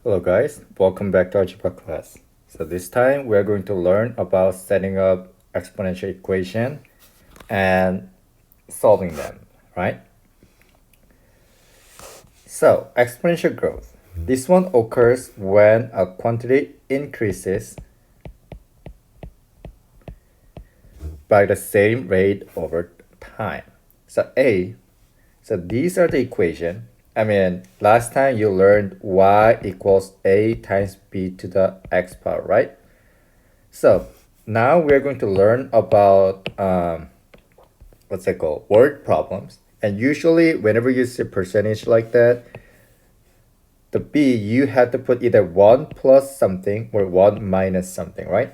Hello guys, welcome back to algebra class. So this time we're going to learn about setting up exponential equation and solving them, right? So exponential growth. This one occurs when a quantity increases by the same rate over time. So these are the equation. Last time you learned y equals a times b to the x power, right? So now we're going to learn about what's it called? Word problems. And usually whenever you see percentage like that, the b, you have to put either 1 plus something or 1 minus something, right?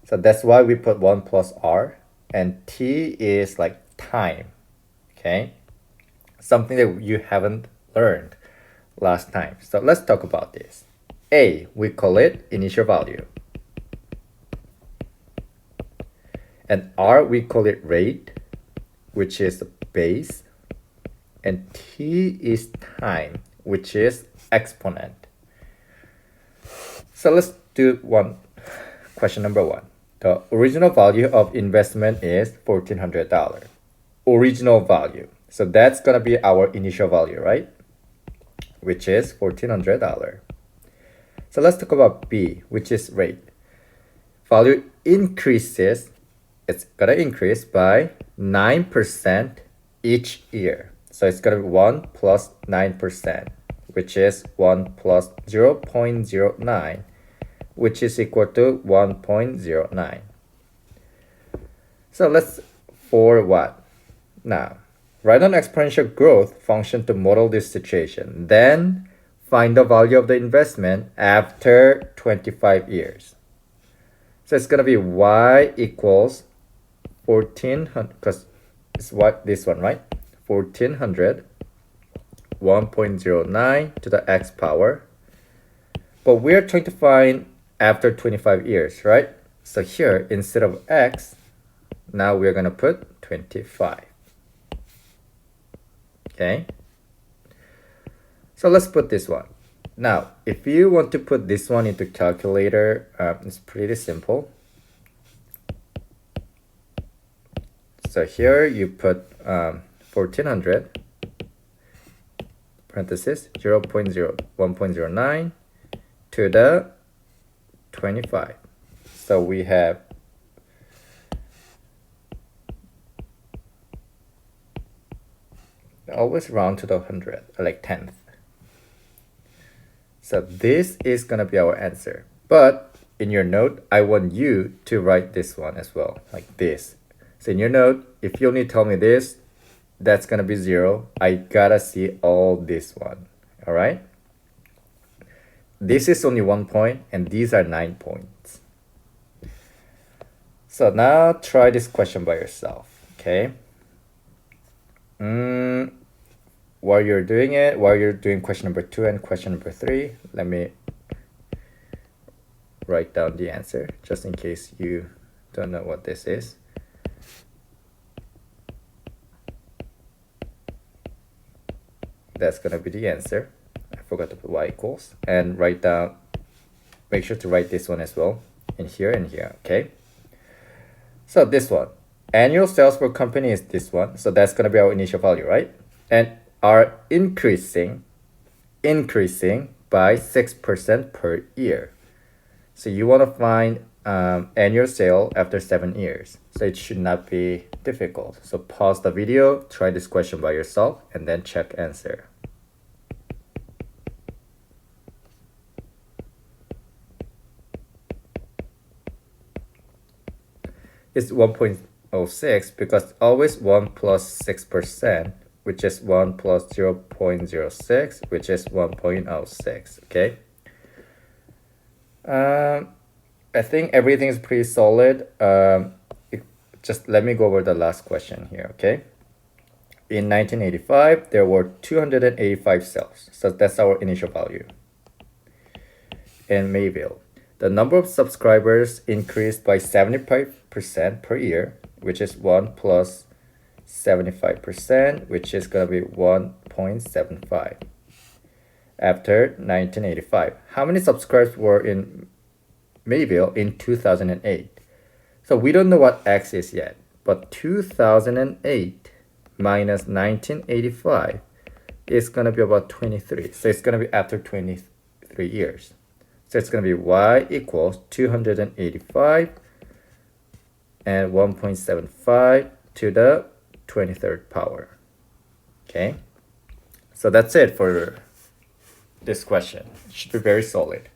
So that's why we put 1 plus r, and t is like time, okay? Something that you haven't learned last time. So let's talk about this. A, we call it initial value. And r, we call it rate, which is the base. And t is time, which is exponent. So let's do question number 1. The original value of investment is $1,400. Original value. So that's going to be our initial value, right? Which is $1,400. So let's talk about B, which is rate. Value increases, it's going to increase by 9% each year. So it's going to be 1 plus 9%, which is 1 plus 0.09, which is equal to 1.09. So let's, for what? Now, write an exponential growth function to model this situation. Then find the value of the investment after 25 years. So it's going to be y equals 1400, because it's what this one, right? 1400, 1.09 to the x power. But we're trying to find after 25 years, right? So here, instead of x, now we're going to put 25. Okay? So let's put this one. Now, if you want to put this one into calculator, it's pretty simple. So here you put 1400 parenthesis 1.09 to the 25. So we have always round to the 100, like 10th. So this is going to be our answer. But in your note, I want you to write this one as well, like this. So in your note, if you only tell me this, that's going to be 0. I gotta see all this one. All right? This is only 1 point, and these are 9 points. So now try this question by yourself, okay? While you're doing it, while you're doing question number 2 and question number 3, let me write down the answer just in case you don't know what this is. That's gonna be the answer. I forgot to put y equals, and write down, make sure to write this one as well in here and here, okay? So this one, annual sales per company is this one, so that's gonna be our initial value, right? And are increasing by 6% per year. So you want to find annual sale after 7 years. So it should not be difficult. So pause the video, try this question by yourself, and then check answer. It's 1.06 because always 1 plus 6%, which is 1 plus 0.06, which is 1.06, okay? I think everything is pretty solid. Just let me go over the last question here, okay? In 1985, there were 285 sales, so that's our initial value. In Mayville, the number of subscribers increased by 75% per year, which is 1 plus 75%, which is going to be 1.75. after 1985. How many subscribers were in Mayville in 2008? So we don't know what x is yet, but 2008 minus 1985 is going to be about 23. So it's going to be after 23 years. So it's going to be y equals 285 and 1.75 to the 23rd power. Okay, so that's it for this question. It should be very solid.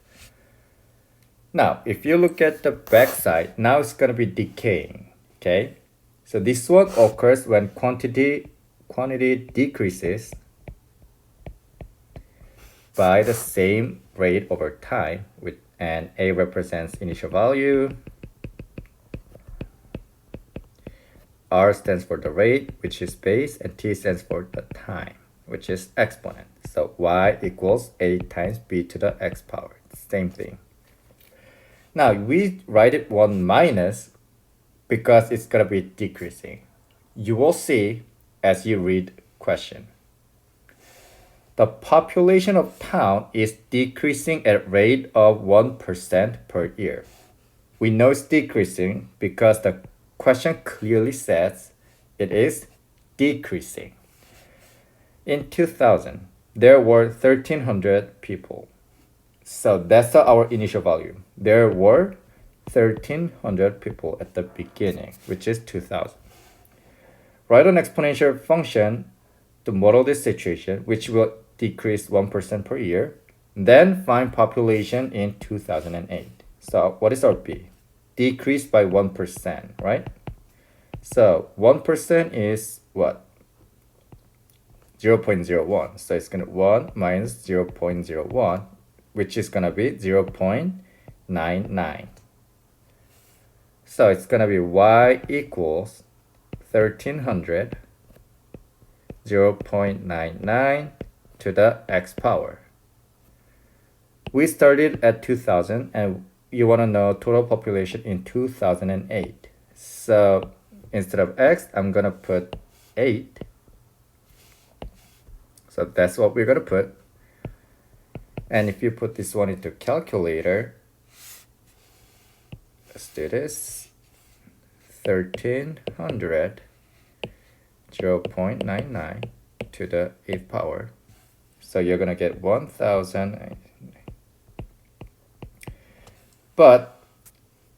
Now, if you look at the back side, now it's going to be decaying. Okay, so this one occurs when quantity decreases by the same rate over time, and A represents initial value, R stands for the rate, which is base, and T stands for the time, which is exponent. So y equals A times B to the x power. Same thing. Now we write it 1 minus because it's going to be decreasing. You will see as you read question. The population of town is decreasing at rate of 1% per year. We know it's decreasing because the question clearly says it is decreasing. In 2000, there were 1,300 people. So that's our initial value. There were 1,300 people at the beginning, which is 2000. Write an exponential function to model this situation, which will decrease 1% per year. Then find population in 2008. So what is our B? Decrease by 1%, right? So 1% is what? 0.01. So it's going to 1 minus 0.01, which is going to be 0.99. So it's going to be y equals 1,300, 0.99 to the x power. We started at 2000 and you want to know total population in 2008. So instead of x, I'm going to put 8. So that's what we're going to put. And if you put this one into calculator, let's do this. 1,300, 0.99 to the 8th power. So you're going to get 1,000. But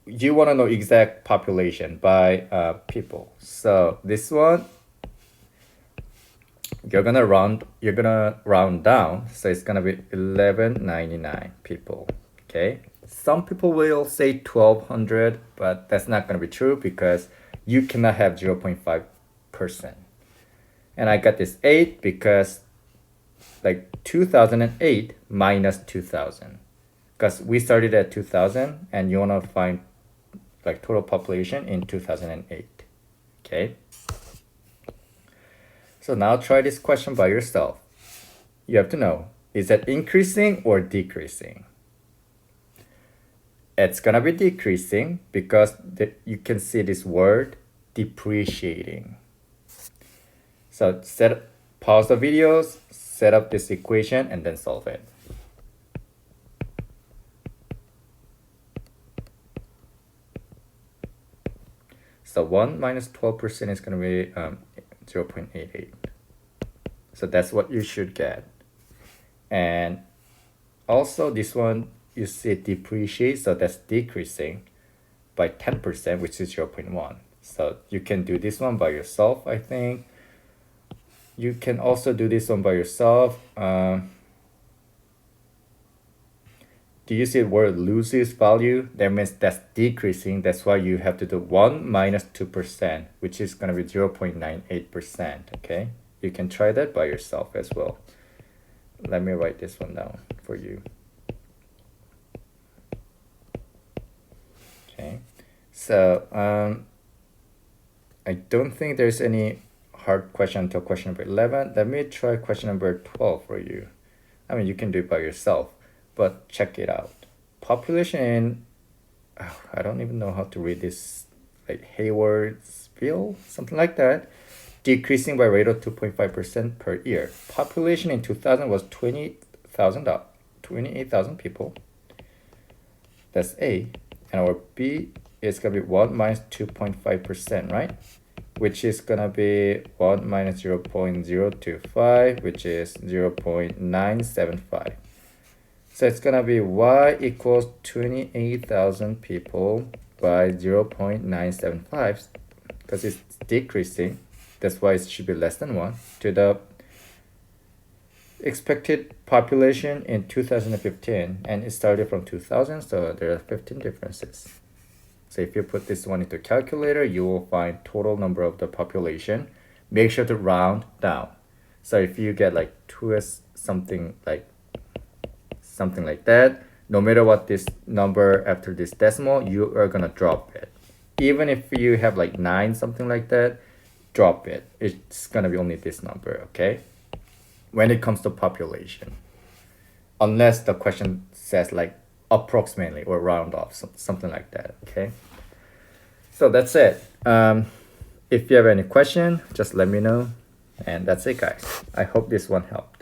you want to know exact population by people. So this one, you're gonna round down, so it's gonna be 1,199 people. Okay, some people will say 1,200, but that's not gonna be true because you cannot have 0.5%. And I got this 8 because like 2008 minus 2000, because we started at 2000 and you want to find like total population in 2008. Okay, so now try this question by yourself. You have to know, is it increasing or decreasing? It's gonna be decreasing because you can see this word depreciating. So pause the videos, set up this equation, and then solve it. So 1 minus 12% is going to be 0.88. So that's what you should get. And also this one, you see it depreciate, so that's decreasing by 10%, which is 0.1. So you can do this one by yourself, I think. You can also do this one by yourself. Do you see the word loses value? That means that's decreasing. That's why you have to do 1 minus 2%, which is going to be 0.98%. Okay, you can try that by yourself as well. Let me write this one down for you. Okay, so I don't think there's any hard question until question number 11. Let me try question number 12 for you. I mean, you can do it by yourself, but check it out. Population in, I don't even know how to read this, like Haywardsville, something like that, decreasing by rate of 2.5% per year. Population in 2000 was 28,000 people. That's A. And our B is gonna be 1 minus 2.5%, right? Which is gonna be 1 minus 0.025, which is 0.975. So it's gonna be y equals 28,000 people by 0.975, because it's decreasing. That's why it should be less than 1, to the expected population in 2015, and it started from 2000, so there are 15 differences. So if you put this one into calculator, you will find total number of the population. Make sure to round down. So if you get like 2s something like that, no matter what this number after this decimal, you are gonna drop it. Even if you have like 9 something like that, drop it. It's gonna be only this number, okay? When it comes to population, unless the question says like approximately or round off, something like that, okay? So that's it. If you have any question, just let me know. And that's it, guys. I hope this one helped.